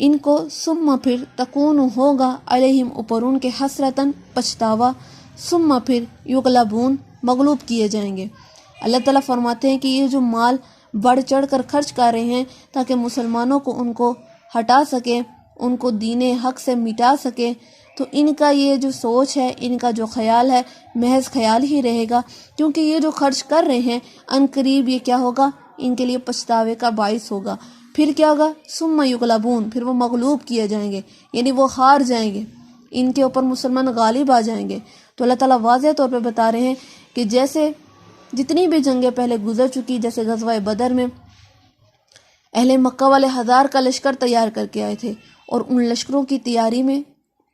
ان کو ثم پھر تکون ہوگا علیہم اوپر ان کے حسرتاً پچھتاوا ثم پھر یغلبون مغلوب کیے جائیں گے۔ اللہ تعالیٰ فرماتے ہیں کہ یہ جو مال بڑھ چڑھ کر خرچ کر رہے ہیں تاکہ مسلمانوں کو ان کو ہٹا سکے، ان کو دین حق سے مٹا سکے، تو ان کا یہ جو سوچ ہے، ان کا جو خیال ہے محض خیال ہی رہے گا، کیونکہ یہ جو خرچ کر رہے ہیں ان قریب یہ کیا ہوگا، ان کے لیے پچھتاوے کا باعث ہوگا۔ پھر کیا ہوگا، ثم یغلبون، پھر وہ مغلوب کیے جائیں گے، یعنی وہ ہار جائیں گے، ان کے اوپر مسلمان غالب آ جائیں گے۔ تو اللہ تعالیٰ واضح طور پہ بتا رہے ہیں کہ جیسے جتنی بھی جنگیں پہلے گزر چکی، جیسے غزوہ بدر میں اہل مکہ والے 1000 کا لشکر تیار کر کے آئے تھے، اور ان لشکروں کی تیاری میں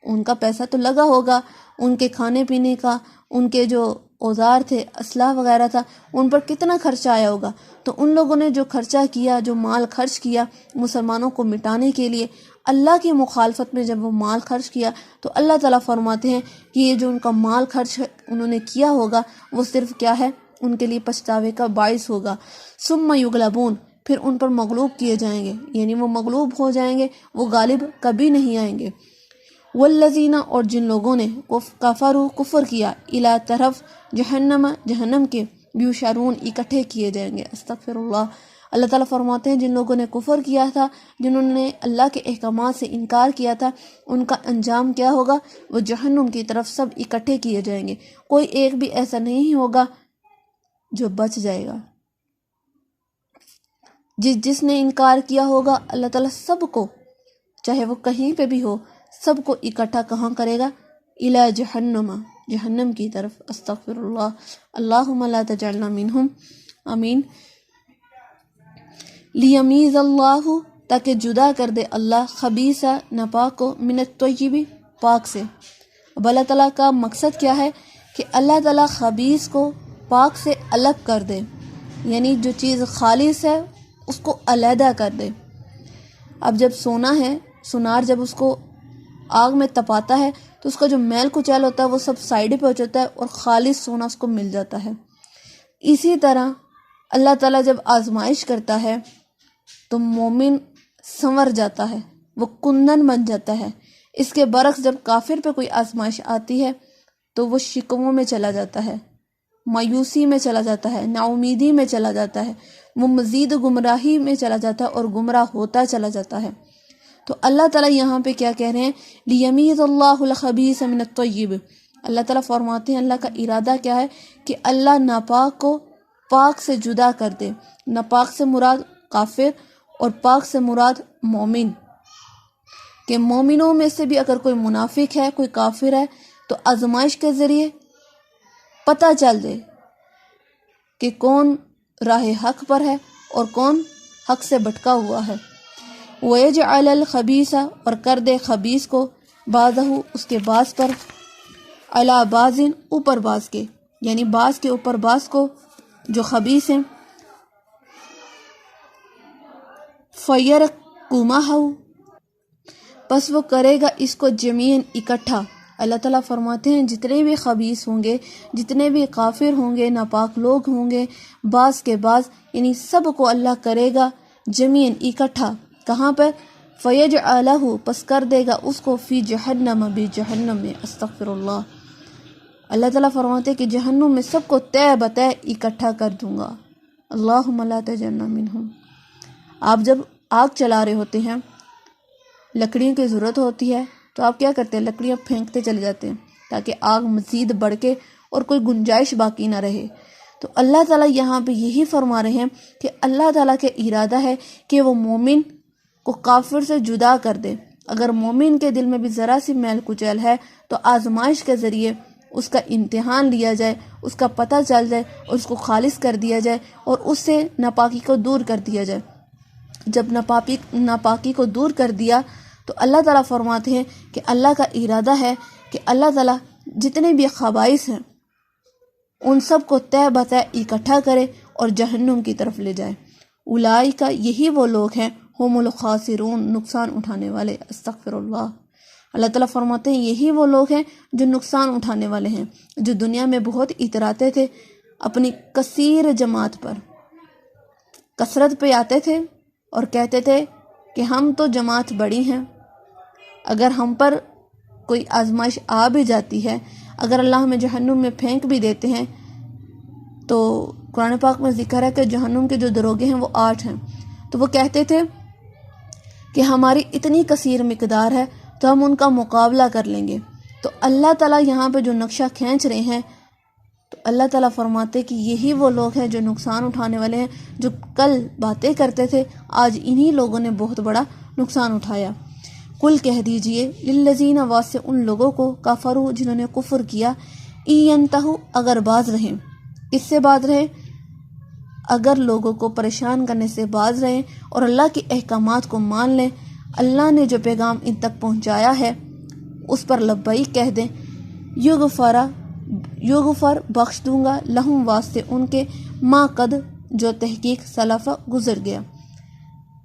ان کا پیسہ تو لگا ہوگا، ان کے کھانے پینے کا، ان کے جو اوزار تھے، اسلحہ وغیرہ تھا، ان پر کتنا خرچہ آیا ہوگا۔ تو ان لوگوں نے جو خرچہ کیا، جو مال خرچ کیا مسلمانوں کو مٹانے کے لیے، اللہ کی مخالفت میں جب وہ مال خرچ کیا، تو اللہ تعالیٰ فرماتے ہیں کہ یہ جو ان کا مال خرچ انہوں نے کیا ہوگا وہ صرف کیا ہے، ان کے لیے پچھتاوے کا باعث ہوگا۔ ثم یغلبون، پھر ان پر مغلوب کیے جائیں گے، یعنی وہ مغلوب ہو جائیں گے، وہ غالب کبھی نہیں آئیں گے۔ والذین، اور جن لوگوں نے کفروا کفر کیا، الی طرف جہنم جہنم کے، یحشرون اکٹھے کیے جائیں گے۔ استغفر اللہ۔ اللہ تعالیٰ فرماتے ہیں جن لوگوں نے کفر کیا تھا، جنہوں نے اللہ کے احکامات سے انکار کیا تھا، ان کا انجام کیا ہوگا، وہ جہنم کی طرف سب اکٹھے کیے جائیں گے، کوئی ایک بھی ایسا نہیں ہوگا جو بچ جائے گا۔ جس نے انکار کیا ہوگا، اللہ تعالیٰ سب کو، چاہے وہ کہیں پہ بھی ہو، سب کو اکٹھا کہاں کرے گا، الی جہنم، جہنم کی طرف۔ استغفر اللہ۔ اللہم لا تجعلنا منہم، آمین۔ لیمیز اللہ، تاکہ جدا کر دے اللہ خبیث ناپاک کو من الطیب، پاک سے۔ اب اللہ تعالیٰ کا مقصد کیا ہے کہ اللہ تعالیٰ خبیث کو پاک سے الگ کر دے، یعنی جو چیز خالص ہے اس کو علیحدہ کر دے۔ اب جب سونا ہے، سونار جب اس کو آگ میں تپاتا ہے تو اس کا جو میل کچیل ہوتا ہے وہ سب سائڈ پہ ہو جاتا ہے اور خالص سونا اس کو مل جاتا ہے۔ اسی طرح اللہ تعالیٰ جب آزمائش کرتا ہے تو مومن سنور جاتا ہے، وہ کندن بن جاتا ہے۔ اس کے برعکس جب کافر پہ کوئی آزمائش آتی ہے تو وہ شکووں میں چلا جاتا ہے، مایوسی میں چلا جاتا ہے، نا امیدی میں چلا جاتا ہے، وہ مزید گمراہی میں چلا جاتا ہے اور گمراہ ہوتا چلا جاتا ہے۔ تو اللہ تعالیٰ یہاں پہ کیا کہہ رہے ہیں، لیمیز اللہ الخبیث من الطیب۔ اللہ تعالیٰ فرماتے ہیں اللہ کا ارادہ کیا ہے کہ اللہ ناپاک کو پاک سے جدا کر دے۔ ناپاک سے مراد کافر اور پاک سے مراد مومن، کہ مومنوں میں سے بھی اگر کوئی منافق ہے، کوئی کافر ہے، تو آزمائش کے ذریعے پتہ چل دے کہ کون راہ حق پر ہے اور کون حق سے بھٹکا ہوا ہے۔ وَيَجْعَلَ الْخَبِيثَ، اور کر دے خبیث کو، بَعْضَهُ، اس کے بعض پر، عَلَى بَعْضٍ، اوپر بعض کے، یعنی بعض کے اوپر بعض کو جو خبیث ہیں، فَيَرْكُمَهُ، پس وہ کرے گا اس کو جمیعاً اکٹھا۔ اللہ تعالیٰ فرماتے ہیں جتنے بھی خبیث ہوں گے، جتنے بھی کافر ہوں گے، ناپاک لوگ ہوں گے، بعض کے بعض، یعنی سب کو اللہ کرے گا جمیعاً اکٹھا۔ کہاں پر؟ فَيَجْعَلَهُ، پس کر دے گا اس کو، فی جہنم، بھی جہنم میں۔ استغفر اللہ۔ اللہ تعالیٰ فرماتے ہیں کہ جہنم میں سب کو تہ بتہ اکٹھا کر دوں گا۔ اللہم لا تجعلنا منہم۔ آپ جب آگ چلا رہے ہوتے ہیں، لکڑیوں کی ضرورت ہوتی ہے تو آپ کیا کرتے ہیں، لکڑیاں پھینکتے چلے جاتے ہیں تاکہ آگ مزید بڑھ کے اور کوئی گنجائش باقی نہ رہے۔ تو اللہ تعالیٰ یہاں پہ یہی فرما رہے ہیں کہ اللہ تعالیٰ کے ارادہ ہے کہ وہ مومن کو کافر سے جدا کر دے۔ اگر مومن کے دل میں بھی ذرا سی میل کچیل ہے تو آزمائش کے ذریعے اس کا امتحان لیا جائے، اس کا پتہ چل جائے اور اس کو خالص کر دیا جائے اور اس سے ناپاکی کو دور کر دیا جائے۔ جب ناپاکی کو دور کر دیا تو اللہ تعالیٰ فرماتے ہیں کہ اللہ کا ارادہ ہے کہ اللہ تعالیٰ جتنے بھی خبائث ہیں ان سب کو تہ بتہ اکٹھا کرے اور جہنم کی طرف لے جائے۔ اولئک، یہی وہ لوگ ہیں، ہم الخاسرون، نقصان اٹھانے والے۔ استغفر اللہ۔ اللہ تعالیٰ فرماتے ہیں یہی وہ لوگ ہیں جو نقصان اٹھانے والے ہیں، جو دنیا میں بہت اتراتے تھے اپنی کثیر جماعت پر، کثرت پہ آتے تھے اور کہتے تھے کہ ہم تو جماعت بڑی ہیں، اگر ہم پر کوئی آزمائش آ بھی جاتی ہے، اگر اللہ ہمیں جہنم میں پھینک بھی دیتے ہیں، تو قرآن پاک میں ذکر ہے کہ جہنم کے جو دروگے ہیں وہ 8 ہیں، تو وہ کہتے تھے کہ ہماری اتنی کثیر مقدار ہے تو ہم ان کا مقابلہ کر لیں گے۔ تو اللہ تعالیٰ یہاں پہ جو نقشہ کھینچ رہے ہیں، تو اللہ تعالیٰ فرماتے کہ یہی وہ لوگ ہیں جو نقصان اٹھانے والے ہیں، جو کل باتیں کرتے تھے آج انہی لوگوں نے بہت بڑا نقصان اٹھایا۔ کل کہہ دیجئے للذین واسطے ان لوگوں کو کفروا جنہوں نے کفر کیا، ینتہوا اگر باز رہیں، اس سے باز رہیں، اگر لوگوں کو پریشان کرنے سے باز رہیں اور اللہ کے احکامات کو مان لیں، اللہ نے جو پیغام ان تک پہنچایا ہے اس پر لبیک کہہ دیں، یغفر بخش دوں گا لہم واسطے ان کے ما قد جو تحقیق سلف گزر گیا۔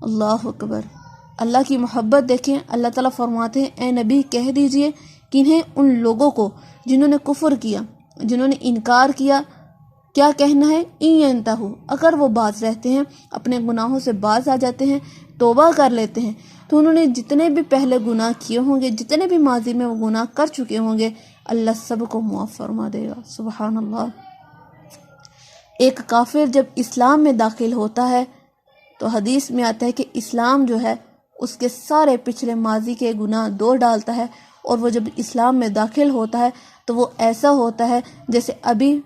اللہ اکبر، اللہ کی محبت دیکھیں، اللہ تعالیٰ فرماتے ہیں اے نبی کہہ دیجئے کہ انہیں ان لوگوں کو جنہوں نے کفر کیا، جنہوں نے انکار کیا، کیا کہنا ہے، ینتہوا اگر وہ باز رہتے ہیں، اپنے گناہوں سے باز آ جاتے ہیں، توبہ کر لیتے ہیں، تو انہوں نے جتنے بھی پہلے گناہ کیے ہوں گے، جتنے بھی ماضی میں وہ گناہ کر چکے ہوں گے، اللہ سب کو معاف فرما دے گا۔ سبحان اللہ۔ ایک کافر جب اسلام میں داخل ہوتا ہے تو حدیث میں آتا ہے کہ اسلام جو ہے اس کے سارے پچھلے ماضی کے گناہ دو ڈالتا ہے، اور وہ جب اسلام میں داخل ہوتا ہے تو وہ ایسا ہوتا ہے جیسے ابھی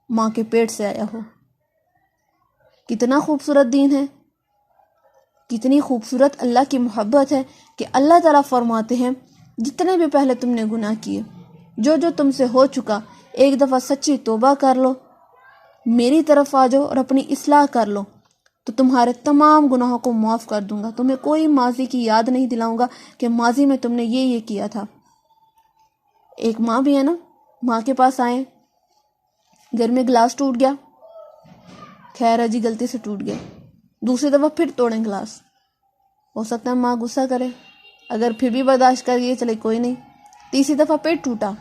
ماں کے پیٹ سے آیا ہو۔ کتنا خوبصورت دین ہے، کتنی خوبصورت اللہ کی محبت ہے کہ اللہ تعالیٰ فرماتے ہیں جتنے بھی پہلے تم نے گناہ کیے، جو تم سے ہو چکا، ایک دفعہ سچی توبہ کر لو، میری طرف آ جاؤ اور اپنی اصلاح کر لو، تو تمہارے تمام گناہوں کو معاف کر دوں گا، تمہیں کوئی ماضی کی یاد نہیں دلاؤں گا کہ ماضی میں تم نے یہ کیا تھا۔ ایک ماں بھی ہے نا، ماں کے پاس آئیں، گھر میں گلاس ٹوٹ گیا، خیر ہے جی غلطی سے ٹوٹ گیا، دوسری دفعہ پھر توڑیں گلاس، ہو سکتا ہے ماں غصہ کرے، اگر پھر بھی برداشت کریے چلے کوئی نہیں، تیسری دفعہ پھر ٹوٹا،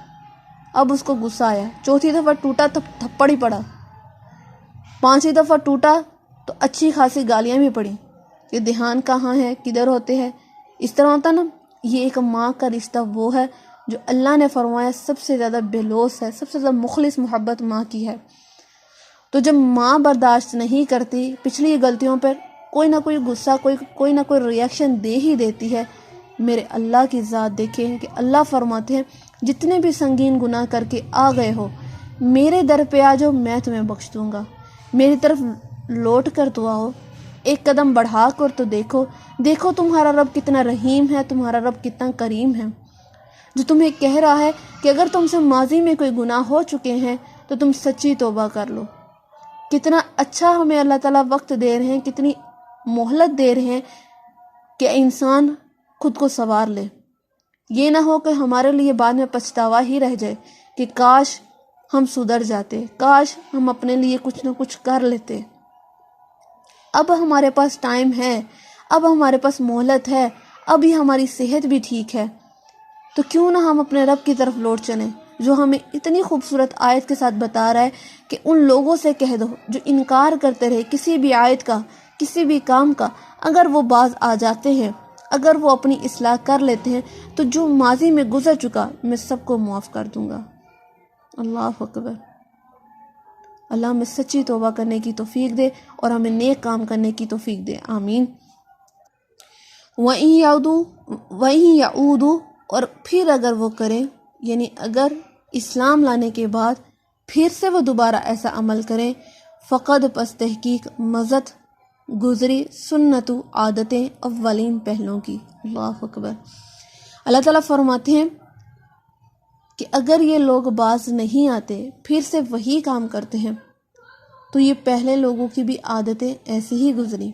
اب اس کو غصہ آیا، چوتھی دفعہ ٹوٹا تو تھپڑ ہی پڑا، پانچویں دفعہ ٹوٹا تو اچھی خاصی گالیاں بھی پڑی کہ دھیان کہاں ہے، کدھر ہوتے ہیں، اس طرح ہوتا نا۔ یہ ایک ماں کا رشتہ وہ ہے جو اللہ نے فرمایا سب سے زیادہ بے لوث ہے، سب سے زیادہ مخلص محبت ماں کی ہے۔ تو جب ماں برداشت نہیں کرتی، پچھلی غلطیوں پر کوئی نہ کوئی غصہ، کوئی نہ کوئی ریاکشن دے ہی دیتی ہے، میرے اللہ کی ذات دیکھیں کہ اللہ فرماتے ہیں جتنے بھی سنگین گناہ کر کے آ گئے ہو، میرے در پہ آ جاؤ، میں تمہیں بخش دوں گا، میری طرف لوٹ کر تو آؤ، ایک قدم بڑھا کر تو دیکھو تمہارا رب کتنا رحیم ہے، تمہارا رب کتنا کریم ہے، جو تمہیں کہہ رہا ہے کہ اگر تم سے ماضی میں کوئی گناہ ہو چکے ہیں تو تم سچی توبہ کر لو۔ کتنا اچھا ہمیں اللہ تعالیٰ وقت دے رہے ہیں، کتنی مہلت دے رہے ہیں کہ انسان خود کو سنوار لے، یہ نہ ہو کہ ہمارے لیے بعد میں پچھتاوا ہی رہ جائے کہ کاش ہم سدھر جاتے، کاش ہم اپنے لیے کچھ نہ کچھ کر لیتے۔ اب ہمارے پاس ٹائم ہے، اب ہمارے پاس مہلت ہے، ابھی ہماری صحت بھی ٹھیک ہے، تو کیوں نہ ہم اپنے رب کی طرف لوٹ چلیں، جو ہمیں اتنی خوبصورت آیت کے ساتھ بتا رہا ہے کہ ان لوگوں سے کہہ دو جو انکار کرتے رہے کسی بھی آیت کا، کسی بھی کام کا، اگر وہ باز آ جاتے ہیں، اگر وہ اپنی اصلاح کر لیتے ہیں، تو جو ماضی میں گزر چکا میں سب کو معاف کر دوں گا۔ اللہ اکبر۔ اللہ ہمیں سچی توبہ کرنے کی توفیق دے اور ہمیں نیک کام کرنے کی توفیق دے، آمین۔ وَإِن يَعُودُوا اور پھر اگر وہ کریں، یعنی اگر اسلام لانے کے بعد پھر سے وہ دوبارہ ایسا عمل کریں، فقد پس تحقیق مزت گزری سنت عادتیں اولین پہلوں کی۔ اللہ اکبر۔ اللہ تعالیٰ فرماتے ہیں کہ اگر یہ لوگ باز نہیں آتے، پھر سے وہی کام کرتے ہیں، تو یہ پہلے لوگوں کی بھی عادتیں ایسی ہی گزری۔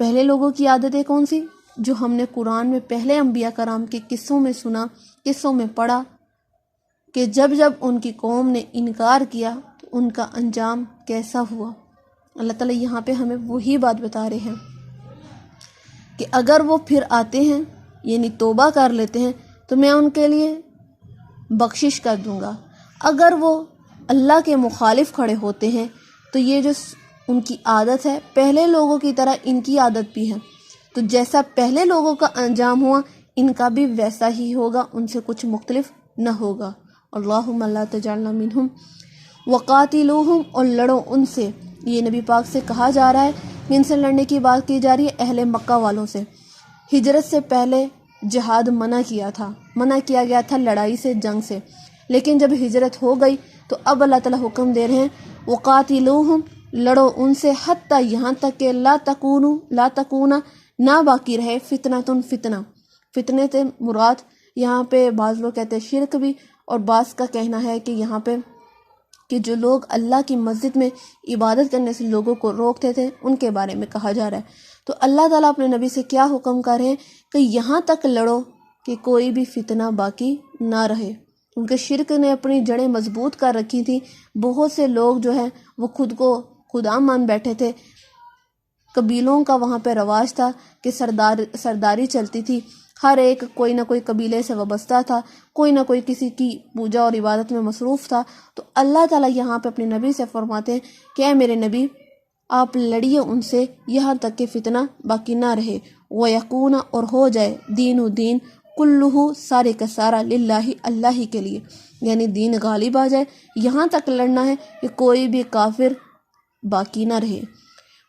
پہلے لوگوں کی عادتیں کون سی؟ جو ہم نے قرآن میں پہلے انبیاء کرام کے قصوں میں سنا، قصوں میں پڑھا کہ جب ان کی قوم نے انکار کیا تو ان کا انجام کیسا ہوا۔ اللہ تعالیٰ یہاں پہ ہمیں وہی بات بتا رہے ہیں کہ اگر وہ پھر آتے ہیں، یعنی توبہ کر لیتے ہیں، تو میں ان کے لیے بخشش کر دوں گا۔ اگر وہ اللہ کے مخالف کھڑے ہوتے ہیں تو یہ جو ان کی عادت ہے، پہلے لوگوں کی طرح ان کی عادت بھی ہے، تو جیسا پہلے لوگوں کا انجام ہوا ان کا بھی ویسا ہی ہوگا، ان سے کچھ مختلف نہ ہوگا۔ اللہم لا تجعلنا منہم۔ وقاتلوہم، اور لڑو ان سے، یہ نبی پاک سے کہا جا رہا ہے، ان سے لڑنے کی بات کی جا رہی ہے اہل مکہ والوں سے۔ ہجرت سے پہلے جہاد منع کیا گیا تھا، لڑائی سے، جنگ سے، لیکن جب ہجرت ہو گئی تو اب اللہ تعالیٰ حکم دے رہے ہیں وقاتلوہم، لڑو ان سے، حتیٰ یہاں تک کہ لا تکونا، نہ باقی رہے، فتنے سے مراد یہاں پہ بعض لوگ کہتے ہیں شرک بھی، اور بعض کا کہنا ہے کہ یہاں پہ کہ جو لوگ اللہ کی مسجد میں عبادت کرنے سے لوگوں کو روکتے تھے ان کے بارے میں کہا جا رہا ہے۔ تو اللہ تعالیٰ اپنے نبی سے کیا حکم کر رہے ہیں کہ یہاں تک لڑو کہ کوئی بھی فتنہ باقی نہ رہے، کیونکہ شرک نے اپنی جڑیں مضبوط کر رکھی تھی۔ بہت سے لوگ جو ہیں وہ خود کو خدا مان بیٹھے تھے، قبیلوں کا وہاں پہ رواج تھا کہ سرداری چلتی تھی، ہر ایک کوئی نہ کوئی قبیلے سے وابستہ تھا، کوئی نہ کوئی کسی کی پوجا اور عبادت میں مصروف تھا۔ تو اللہ تعالیٰ یہاں پہ اپنے نبی سے فرماتے ہیں کہ اے میرے نبی، آپ لڑیے ان سے یہاں تک کہ فتنہ باقی نہ رہے، وَيَكُونَ، اور ہو جائے، دین کلہ، سارے کا سارا، للہ، اللہ ہی کے لیے، یعنی دین غالب آ جائے، یہاں تک لڑنا ہے کہ کوئی بھی کافر باقی نہ رہے۔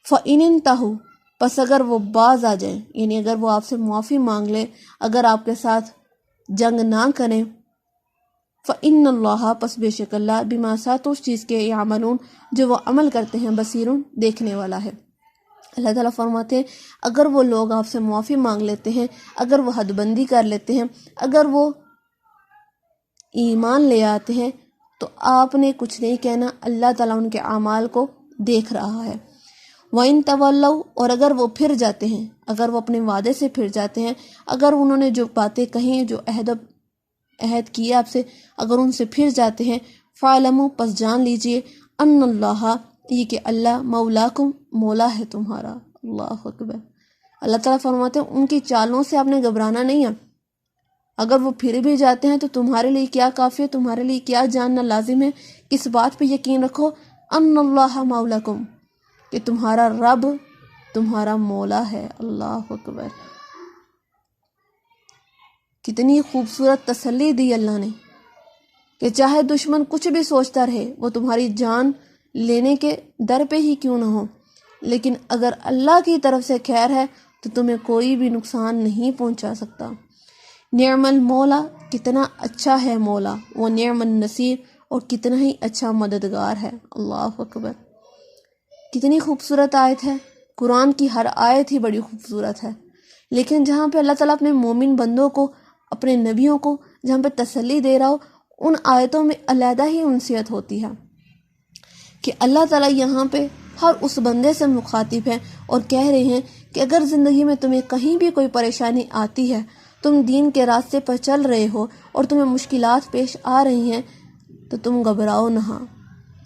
فَإِنِ انْتَهُوا، پس اگر وہ باز آ جائیں، یعنی اگر وہ آپ سے معافی مانگ لیں، اگر آپ کے ساتھ جنگ نہ کریں، فَإِنَّ اللَّهَ، پس بے شک اللہ، بِمَا ساتھ اس چیز کے یعملون، جو وہ عمل کرتے ہیں، بصیرٌ، دیکھنے والا ہے۔ اللہ تعالیٰ فرماتے ہیں اگر وہ لوگ آپ سے معافی مانگ لیتے ہیں، اگر وہ حد بندی کر لیتے ہیں، اگر وہ ایمان لے آتے ہیں، تو آپ نے کچھ نہیں کہنا، اللہ تعالیٰ ان کے اعمال کو دیکھ رہا ہے۔ وَإِن تَوَلَّوْا، اور اگر وہ پھر جاتے ہیں، اگر وہ اپنے وعدے سے پھر جاتے ہیں، اگر انہوں نے جو باتیں کہیں، جو عہد کیا آپ سے، اگر ان سے پھر جاتے ہیں، فَاعْلَمُوا، پس جان لیجئے، ان اللہ، یہ کہ اللہ، مولاکم، مولا ہے تمہارا۔ اللہ اکبر۔ اللہ تعالیٰ فرماتے ہیں ان کی چالوں سے آپ نے گھبرانا نہیں ہے، اگر وہ پھر بھی جاتے ہیں تو تمہارے لیے کیا کافی ہے، تمہارے لیے کیا جاننا لازم ہے، کس بات پہ یقین رکھو، ان اللہ مولاکم، کہ تمہارا رب تمہارا مولا ہے۔ اللہ اکبر۔ کتنی خوبصورت تسلی دی اللہ نے کہ چاہے دشمن کچھ بھی سوچتا رہے، وہ تمہاری جان لینے کے در پہ ہی کیوں نہ ہو، لیکن اگر اللہ کی طرف سے خیر ہے تو تمہیں کوئی بھی نقصان نہیں پہنچا سکتا۔ نعم المولا، کتنا اچھا ہے مولا، وہ نعم النصیر، اور کتنا ہی اچھا مددگار ہے۔ اللہ اکبر۔ کتنی خوبصورت آیت ہے، قرآن کی ہر آیت ہی بڑی خوبصورت ہے، لیکن جہاں پہ اللہ تعالیٰ اپنے مومن بندوں کو، اپنے نبیوں کو جہاں پہ تسلی دے رہا ہو، ان آیتوں میں علیحدہ ہی انسیت ہوتی ہے کہ اللہ تعالیٰ یہاں پہ ہر اس بندے سے مخاطب ہے اور کہہ رہے ہیں کہ اگر زندگی میں تمہیں کہیں بھی کوئی پریشانی آتی ہے، تم دین کے راستے پر چل رہے ہو اور تمہیں مشکلات پیش آ رہی ہیں، تو تم گھبراؤ نہ۔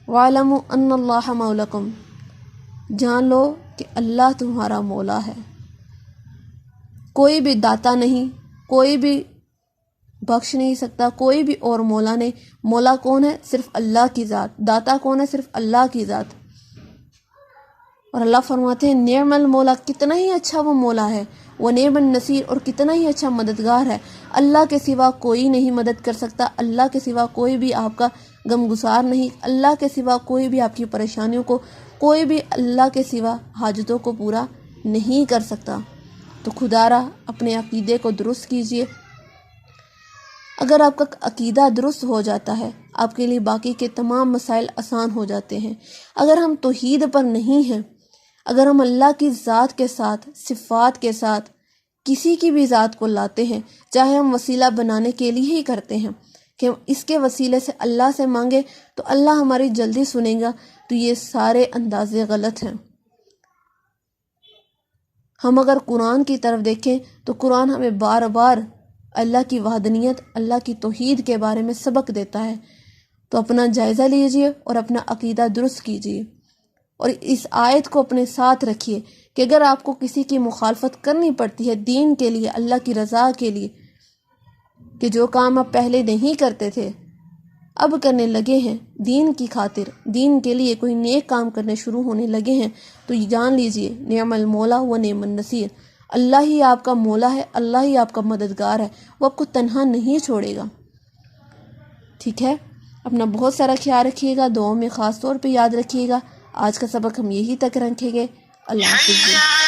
وَاعْلَمُوا أَنَّ اللَّهَ مَوْلَكُمْ، جان لو کہ اللہ تمہارا مولا ہے۔ کوئی بھی داتا نہیں، کوئی بھی بخش نہیں سکتا، کوئی بھی اور مولا نہیں۔ مولا کون ہے؟ صرف اللہ کی ذات۔ داتا کون ہے؟ صرف اللہ کی ذات۔ اور اللہ فرماتے ہیں نعم المولا، کتنا ہی اچھا وہ مولا ہے، وہ نعم النصیر، اور کتنا ہی اچھا مددگار ہے۔ اللہ کے سوا کوئی نہیں مدد کر سکتا، اللہ کے سوا کوئی بھی آپ کا غم گسار نہیں، اللہ کے سوا کوئی بھی آپ کی پریشانیوں کو، کوئی بھی اللہ کے سوا حاجتوں کو پورا نہیں کر سکتا۔ تو خدا را اپنے عقیدے کو درست کیجئے۔ اگر آپ کا عقیدہ درست ہو جاتا ہے، آپ کے لیے باقی کے تمام مسائل آسان ہو جاتے ہیں۔ اگر ہم توحید پر نہیں ہیں، اگر ہم اللہ کی ذات کے ساتھ، صفات کے ساتھ کسی کی بھی ذات کو لاتے ہیں، چاہے ہم وسیلہ بنانے کے لیے ہی کرتے ہیں کہ ہم اس کے وسیلے سے اللہ سے مانگے تو اللہ ہماری جلدی سنے گا، تو یہ سارے اندازے غلط ہیں۔ ہم اگر قرآن کی طرف دیکھیں تو قرآن ہمیں بار بار اللہ کی وحدانیت، اللہ کی توحید کے بارے میں سبق دیتا ہے۔ تو اپنا جائزہ لیجئے اور اپنا عقیدہ درست کیجئے، اور اس آیت کو اپنے ساتھ رکھیے کہ اگر آپ کو کسی کی مخالفت کرنی پڑتی ہے دین کے لیے، اللہ کی رضا کے لیے، کہ جو کام آپ پہلے نہیں کرتے تھے اب کرنے لگے ہیں، دین کی خاطر، دین کے لیے کوئی نیک کام کرنے شروع ہونے لگے ہیں، تو جان لیجئے نعم المولا و نعم النصیر، اللہ ہی آپ کا مولا ہے، اللہ ہی آپ کا مددگار ہے، وہ آپ کو تنہا نہیں چھوڑے گا۔ ٹھیک ہے، اپنا بہت سارا خیال رکھیے گا، دعاؤں میں خاص طور پہ یاد رکھیے گا۔ آج کا سبق ہم یہی تک رکھیں گے۔ اللہ حافظ۔